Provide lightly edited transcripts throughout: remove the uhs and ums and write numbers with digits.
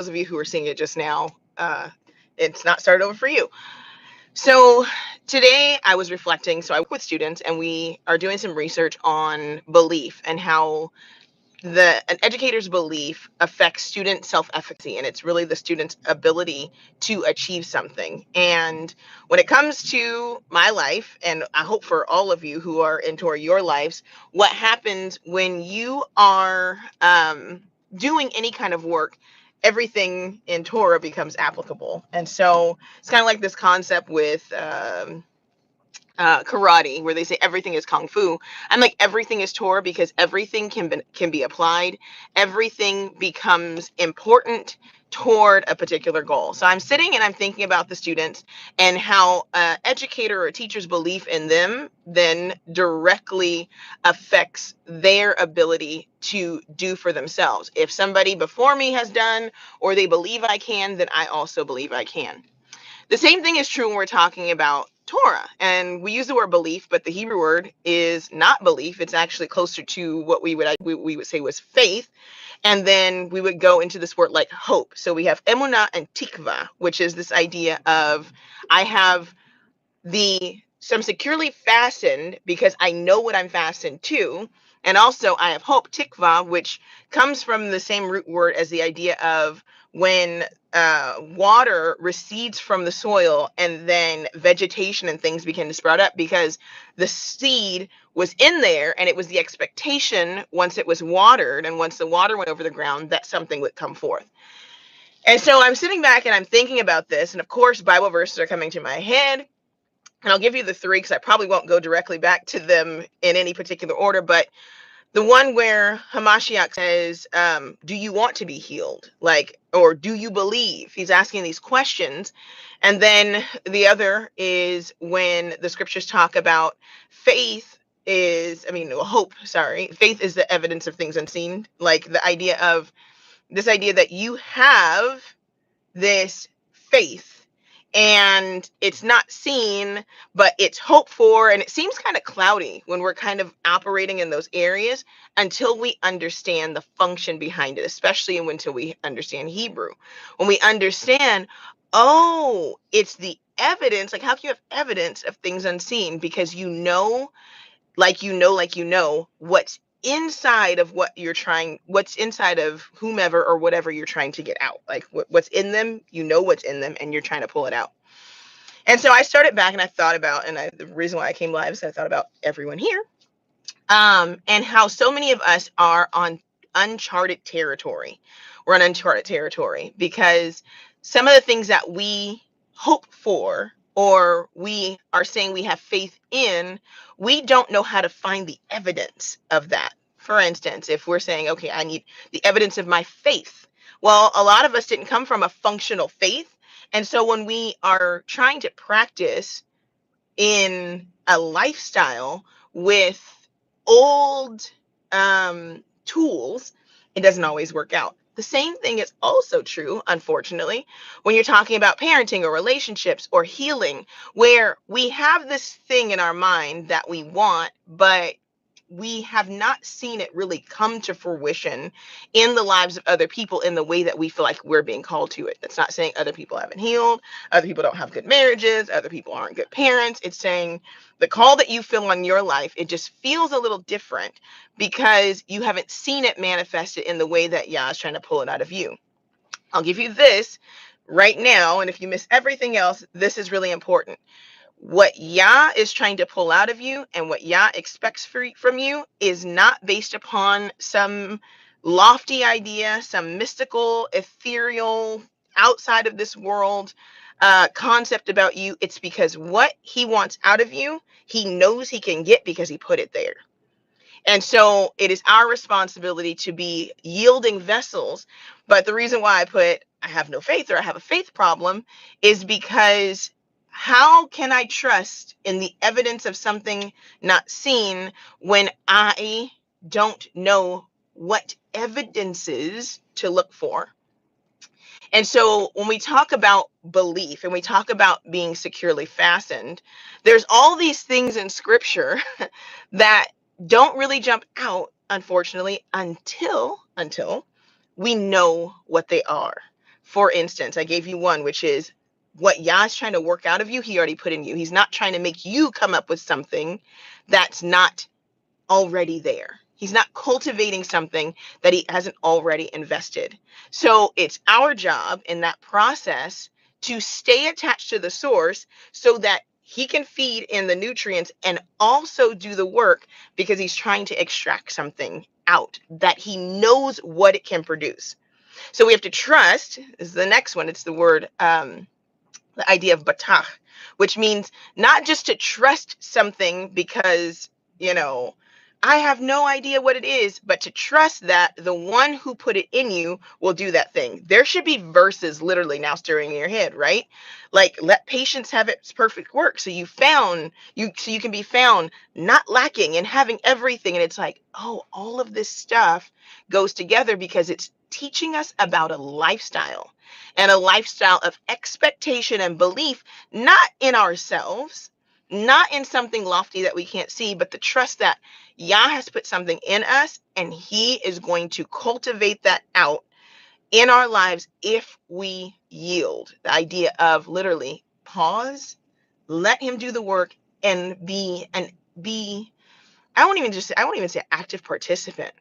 those of you who are seeing it just now, it's not started over for you. So today I was reflecting. So I work with students and we are doing some research on belief and how an educator's belief affects student self-efficacy, and it's really the student's ability to achieve something. And when it comes to my life, and I hope for all of you who are into your lives, what happens when you are doing any kind of work, everything in Torah becomes applicable. And so it's kind of like this concept with karate, where they say everything is kung fu. I'm like, everything is Torah, because everything can be applied. Everything becomes important toward a particular goal. So I'm sitting and I'm thinking about the students and how educator or teacher's belief in them then directly affects their ability to do for themselves. If somebody before me has done, or they believe I can, then I also believe I can. The same thing is true when we're talking about Torah. And we use the word belief, but the Hebrew word is not belief. It's actually closer to what we would say was faith. And then we would go into this word like hope. So we have emunah and tikva, which is this idea of I have so I'm securely fastened because I know what I'm fastened to. And also I have hope, tikva, which comes from the same root word as the idea of when water recedes from the soil and then vegetation and things begin to sprout up, because the seed was in there and it was the expectation, once it was watered and once the water went over the ground, that something would come forth. And so I'm sitting back and I'm thinking about this. And of course, Bible verses are coming to my head. And I'll give you the three because I probably won't go directly back to them in any particular order. But the one where Hamashiach says, do you want to be healed? Like, or do you believe? He's asking these questions. And then the other is when the scriptures talk about faith hope, sorry. Faith is the evidence of things unseen. Like the idea of this idea that you have this faith and it's not seen, but it's hoped for. And it seems kind of cloudy when we're kind of operating in those areas until we understand the function behind it, especially until we understand Hebrew. When we understand, oh, it's the evidence. Like, how can you have evidence of things unseen? Because like you know what's inside of what's inside of whomever or whatever you're trying to get out. Like what's in them, what's in them, and you're trying to pull it out. And so I started back and I thought about, the reason why I came live is I thought about everyone here, and how so many of us are on uncharted territory. We're on uncharted territory because some of the things that we hope for, or we are saying we have faith in, we don't know how to find the evidence of that. For instance, if we're saying, okay, I need the evidence of my faith. Well, a lot of us didn't come from a functional faith. And so when we are trying to practice in a lifestyle with old tools, it doesn't always work out. The same thing is also true, unfortunately, when you're talking about parenting or relationships or healing, where we have this thing in our mind that we want, but we have not seen it really come to fruition in the lives of other people in the way that we feel like we're being called to it. That's not saying other people haven't healed, other people don't have good marriages, other people aren't good parents. It's saying the call that you feel on your life, it just feels a little different because you haven't seen it manifested in the way that Yah is trying to pull it out of you. I'll give you this right now, and if you miss everything else, this is really important. What Yah is trying to pull out of you and what Yah expects from you is not based upon some lofty idea, some mystical, ethereal, outside of this world concept about you. It's because what he wants out of you, he knows he can get because he put it there. And so it is our responsibility to be yielding vessels. But the reason why I have no faith, or I have a faith problem, is because how can I trust in the evidence of something not seen when I don't know what evidences to look for? And so when we talk about belief and we talk about being securely fastened, there's all these things in scripture that don't really jump out, unfortunately, until we know what they are. For instance, I gave you one, which is what Yah is trying to work out of you, he already put in you. He's not trying to make you come up with something that's not already there. He's not cultivating something that he hasn't already invested. So it's our job in that process to stay attached to the source so that he can feed in the nutrients and also do the work, because he's trying to extract something out that he knows what it can produce. So we have to trust, is the next one. It's the word, the idea of batach, which means not just to trust something because, you know, I have no idea what it is, but to trust that the one who put it in you will do that thing. There should be verses literally now stirring in your head, right? Like, let patience have its perfect work. So you can be found not lacking and having everything. And it's like, oh, all of this stuff goes together because it's teaching us about a lifestyle, and a lifestyle of expectation and belief, not in ourselves, not in something lofty that we can't see, but the trust that Yah has put something in us and he is going to cultivate that out in our lives if we yield. The idea of literally pause, let him do the work, and be I won't even say active participant,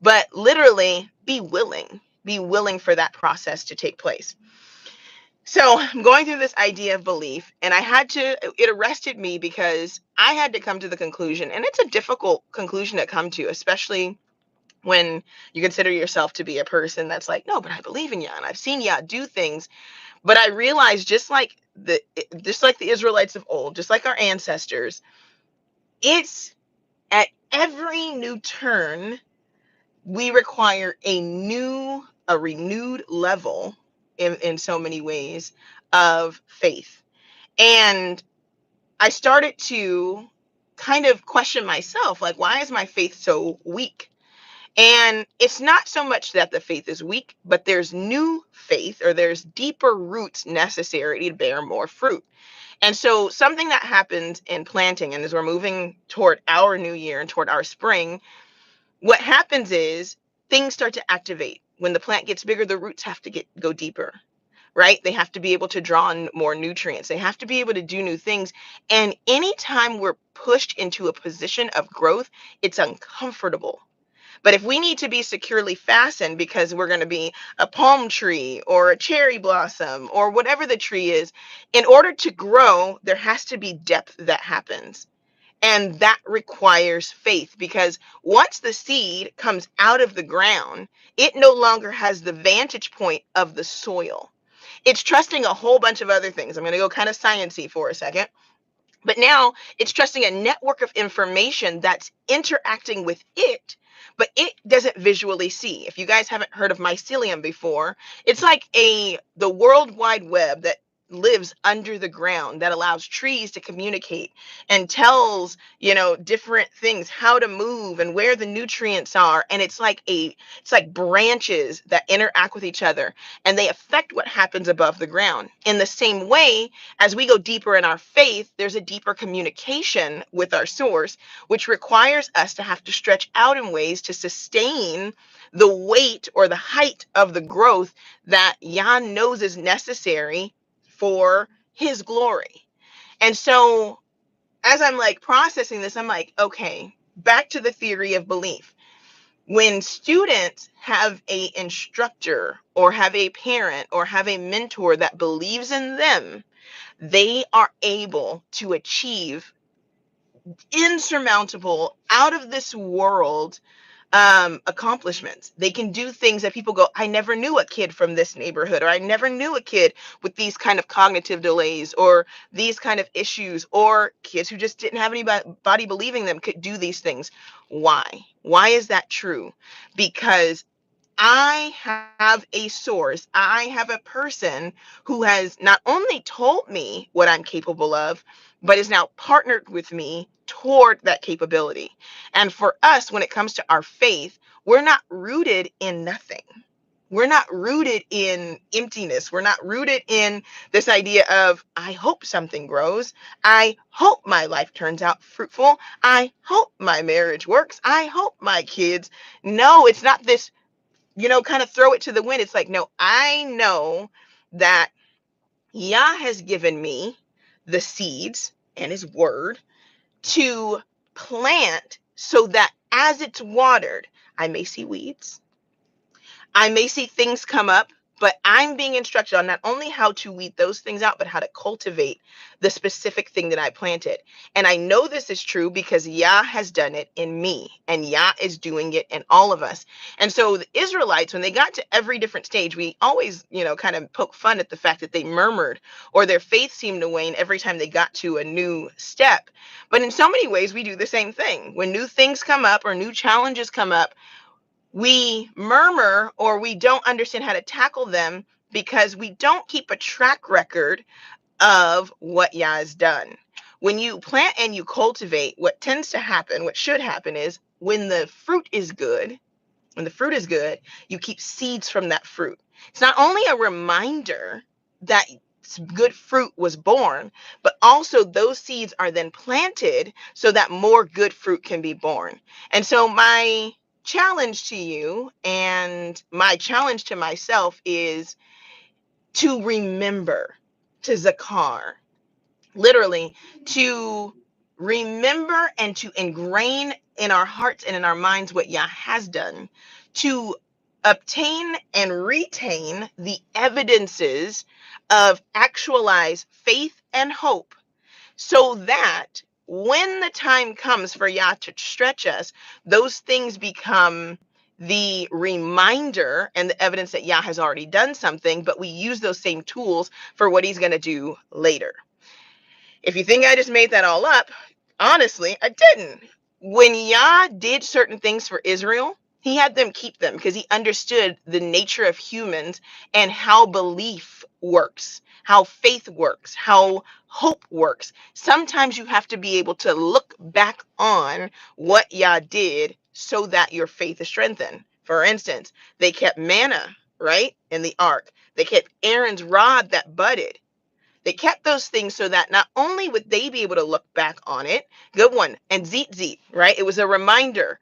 but literally be willing for that process to take place. So I'm going through this idea of belief, and it arrested me because I had to come to the conclusion, and it's a difficult conclusion to come to, especially when you consider yourself to be a person that's like, no, but I believe in Yah and I've seen Yah do things. But I realized, just like the Israelites of old, just like our ancestors, it's at every new turn, we require a renewed level in so many ways of faith. And I started to kind of question myself, like, why is my faith so weak? And it's not so much that the faith is weak, but there's new faith, or there's deeper roots necessary to bear more fruit. And so something that happens in planting, and as we're moving toward our new year and toward our spring, what happens is things start to activate. When the plant gets bigger, the roots have to go deeper, right? They have to be able to draw in more nutrients. They have to be able to do new things. And anytime we're pushed into a position of growth, it's uncomfortable. But if we need to be securely fastened because we're going to be a palm tree or a cherry blossom or whatever the tree is, in order to grow, there has to be depth that happens. And that requires faith, because once the seed comes out of the ground, it no longer has the vantage point of the soil. It's trusting a whole bunch of other things. I'm going to go kind of sciencey for a second. But now it's trusting a network of information that's interacting with it, but it doesn't visually see. If you guys haven't heard of mycelium before, it's like the World Wide Web that lives under the ground, that allows trees to communicate and tells, different things how to move and where the nutrients are. And it's like branches that interact with each other, and they affect what happens above the ground. In the same way, as we go deeper in our faith, there's a deeper communication with our source, which requires us to have to stretch out in ways to sustain the weight or the height of the growth that Yah knows is necessary for his glory. And so as I'm like processing this, I'm like, okay, back to the theory of belief. When students have a instructor or have a parent or have a mentor that believes in them, they are able to achieve insurmountable, out of this world accomplishments. They can do things that people go, I never knew a kid from this neighborhood, or I never knew a kid with these kind of cognitive delays or these kind of issues, or kids who just didn't have anybody believing them could do these things. Why is that true? Because I have a source, I have a person who has not only told me what I'm capable of, but is now partnered with me toward that capability. And for us, when it comes to our faith, we're not rooted in nothing. We're not rooted in emptiness. We're not rooted in this idea of, I hope something grows. I hope my life turns out fruitful. I hope my marriage works. I hope my kids. No, it's not this kind of throw it to the wind. It's like, no, I know that Yah has given me the seeds and his word to plant so that as it's watered, I may see weeds, I may see things come up, but I'm being instructed on not only how to weed those things out, but how to cultivate the specific thing that I planted. And I know this is true because Yah has done it in me, and Yah is doing it in all of us. And so the Israelites, when they got to every different stage, we always, kind of poke fun at the fact that they murmured or their faith seemed to wane every time they got to a new step. But in so many ways, we do the same thing. When new things come up or new challenges come up, we murmur or we don't understand how to tackle them because we don't keep a track record of what Yah has done. When you plant and you cultivate, what tends to happen, what should happen is when the fruit is good, you keep seeds from that fruit. It's not only a reminder that good fruit was born, but also those seeds are then planted so that more good fruit can be born. And so my challenge to you and my challenge to myself is to remember, to zakar, literally to remember and to ingrain in our hearts and in our minds what Yah has done, to obtain and retain the evidences of actualized faith and hope, so that when the time comes for Yah to stretch us, those things become the reminder and the evidence that Yah has already done something, but we use those same tools for what he's going to do later. If you think I just made that all up, honestly, I didn't. When Yah did certain things for Israel, he had them keep them because he understood the nature of humans and how belief works, how faith works, how hope works. Sometimes you have to be able to look back on what Yah did so that your faith is strengthened. For instance, they kept manna, right, in the ark. They kept Aaron's rod that budded. They kept those things so that not only would they be able to look back on it, good one, and Zit, right? It was a reminder.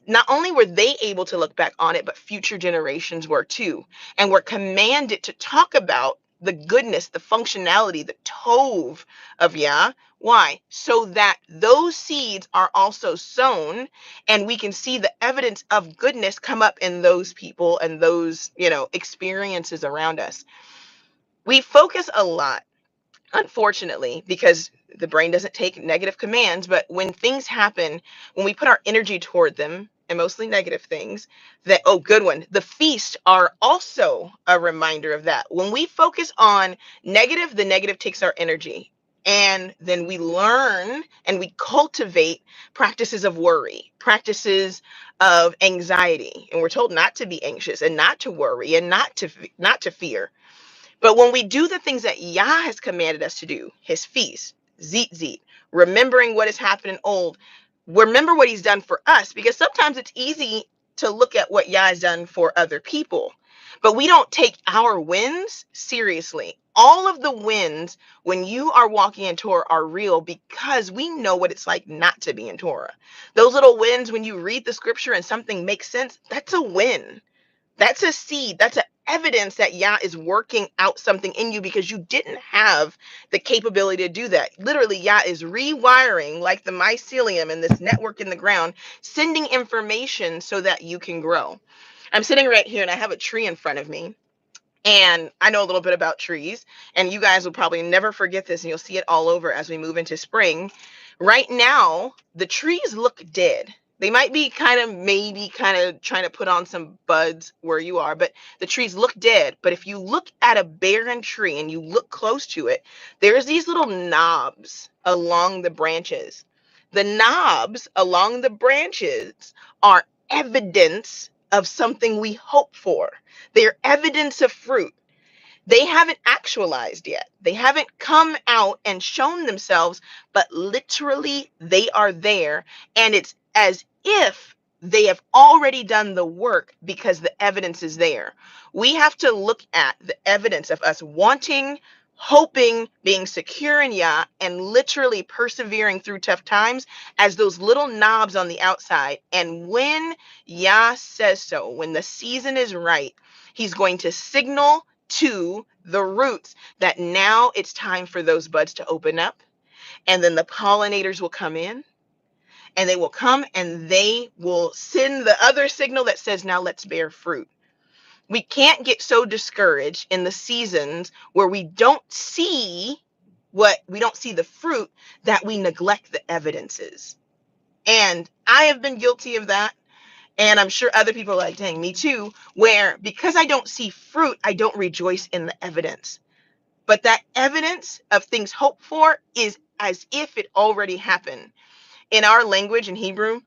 Not only were they able to look back on it, but future generations were too, and were commanded to talk about the goodness, the functionality, the tov of Yah. Why? So that those seeds are also sown, and we can see the evidence of goodness come up in those people and those, experiences around us. We focus a lot, unfortunately, because the brain doesn't take negative commands, but when things happen, when we put our energy toward them, and mostly negative things, that, oh, good one, the feast are also a reminder of that. When we focus on negative, the negative takes our energy. And then we learn and we cultivate practices of worry, practices of anxiety. And we're told not to be anxious and not to worry and not to fear. But when we do the things that Yah has commanded us to do, his feast, zit, remembering what has happened in old, remember what he's done for us, because sometimes it's easy to look at what Yah has done for other people, but we don't take our wins seriously. All of the wins when you are walking in Torah are real because we know what it's like not to be in Torah. Those little wins when you read the scripture and something makes sense, that's a win. That's a seed. That's an evidence that Yah is working out something in you because you didn't have the capability to do that. Literally, Yah is rewiring like the mycelium and this network in the ground, sending information so that you can grow. I'm sitting right here and I have a tree in front of me. And I know a little bit about trees, and you guys will probably never forget this, and you'll see it all over as we move into spring. Right now, the trees look dead. They might be maybe trying to put on some buds where you are, but the trees look dead. But if you look at a barren tree and you look close to it, there's these little knobs along the branches. The knobs along the branches are evidence of something we hope for. They're evidence of fruit. They haven't actualized yet. They haven't come out and shown themselves, but literally they are there. And it's as if they have already done the work because the evidence is there. We have to look at the evidence of us wanting hoping, being secure in Yah, and literally persevering through tough times as those little knobs on the outside. And when Yah says so, when the season is right, he's going to signal to the roots that now it's time for those buds to open up. And then the pollinators will come in, and they will come and they will send the other signal that says, now let's bear fruit. We can't get so discouraged in the seasons where we don't see the fruit, that we neglect the evidences. And I have been guilty of that. And I'm sure other people are like, dang, me too, where because I don't see fruit, I don't rejoice in the evidence. But that evidence of things hoped for is as if it already happened. In our language in Hebrew,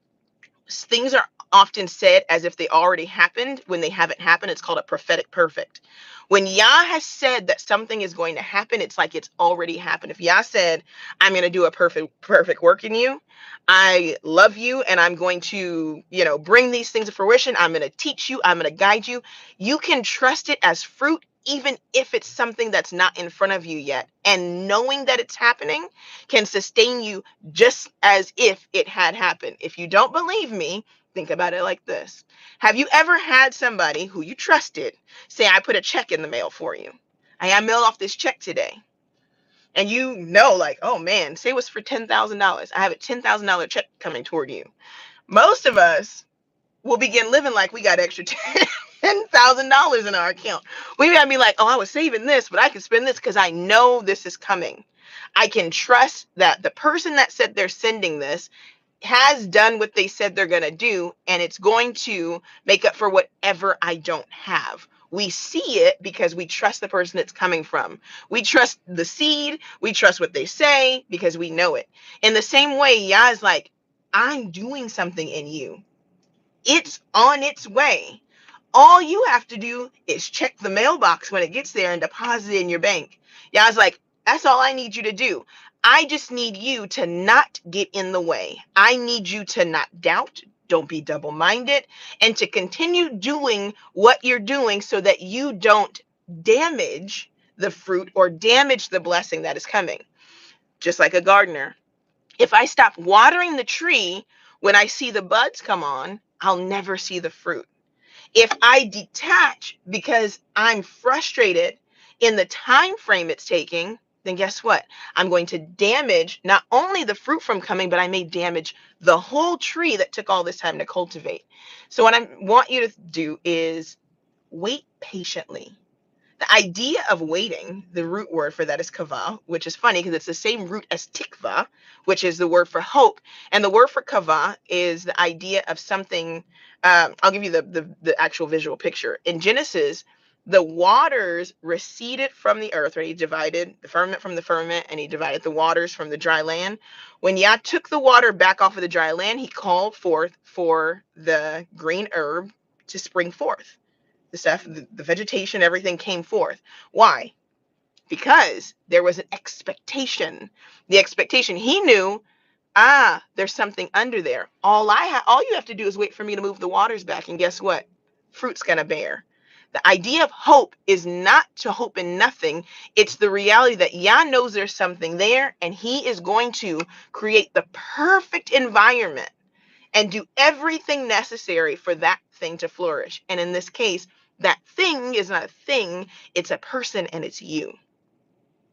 things are often said as if they already happened when they haven't happened. It's called a prophetic perfect. When Yah has said that something is going to happen, it's like it's already happened. If Yah said, I'm going to do a perfect work in you, I love you, and I'm going to, bring these things to fruition. I'm going to teach you. I'm going to guide you. You can trust it as fruit, even if it's something that's not in front of you yet. And knowing that it's happening can sustain you just as if it had happened. If you don't believe me, think about it like this. Have you ever had somebody who you trusted say, I put a check in the mail for you? I mailed off this check today. And like, oh man, say it was for $10,000. I have a $10,000 check coming toward you. Most of us will begin living like we got extra $10,000 in our account. We gotta be like, oh, I was saving this, but I can spend this because I know this is coming. I can trust that the person that said they're sending this has done what they said they're going to do, and it's going to make up for whatever I don't have. We see it because we trust the person it's coming from. We trust the seed. We trust what they say because we know it. In the same way, Yah is like, I'm doing something in you. It's on its way. All you have to do is check the mailbox when it gets there and deposit it in your bank. Yah's like, that's all I need you to do. I just need you to not get in the way. I need you to not doubt. Don't be double minded, and to continue doing what you're doing so that you don't damage the fruit or damage the blessing that is coming. Just like a gardener. If I stop watering the tree when I see the buds come on, I'll never see the fruit. If I detach because I'm frustrated in the time frame it's taking, then guess what? I'm going to damage not only the fruit from coming, but I may damage the whole tree that took all this time to cultivate. So what I want you to do is wait patiently. The idea of waiting, the root word for that is kavah, which is funny because it's the same root as tikva, which is the word for hope. And the word for kavah is the idea of something. I'll give you the actual visual picture. In Genesis, the waters receded from the earth, right? He divided the firmament from the firmament, and he divided the waters from the dry land. When Yah took the water back off of the dry land, he called forth for the green herb to spring forth. The stuff, the vegetation, everything came forth. Why? Because there was an expectation. The expectation, he knew, there's something under there. All you have to do is wait for me to move the waters back, and guess what? Fruit's gonna bear. The idea of hope is not to hope in nothing. It's the reality that Yah knows there's something there, and he is going to create the perfect environment and do everything necessary for that thing to flourish. And in this case, that thing is not a thing, it's a person, and it's you.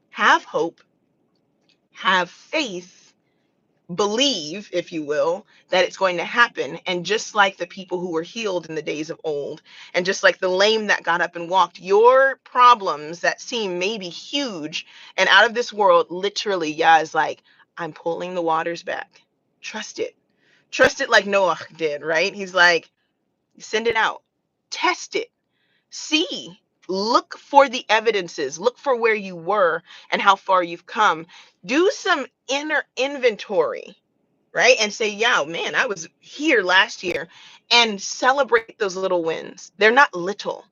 Have hope, have faith, believe, if you will, that it's going to happen. And just like the people who were healed in the days of old, and just like the lame that got up and walked, your problems that seem maybe huge and out of this world, literally, Yah is like, I'm pulling the waters back. Trust it. Trust it like Noah did, right? He's like, send it out, test it, see, look for the evidences, look for where you were and how far you've come. Do some inner inventory, right? And say, yeah, man, I was here last year, and celebrate those little wins. They're not little.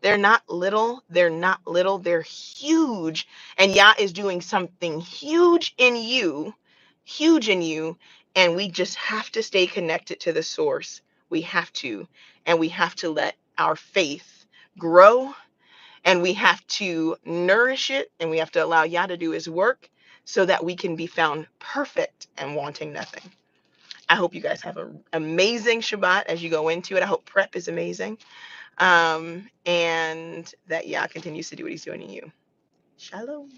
They're not little. They're not little. They're huge. And Yah is doing something huge in you, huge in you. And we just have to stay connected to the source. We have to. And we have to let our faith grow And we have to nourish it, and we have to allow Yah to do his work so that we can be found perfect and wanting nothing. I hope you guys have an amazing Shabbat as you go into it. I hope prep is amazing. And that Yah continues to do what he's doing in you. Shalom.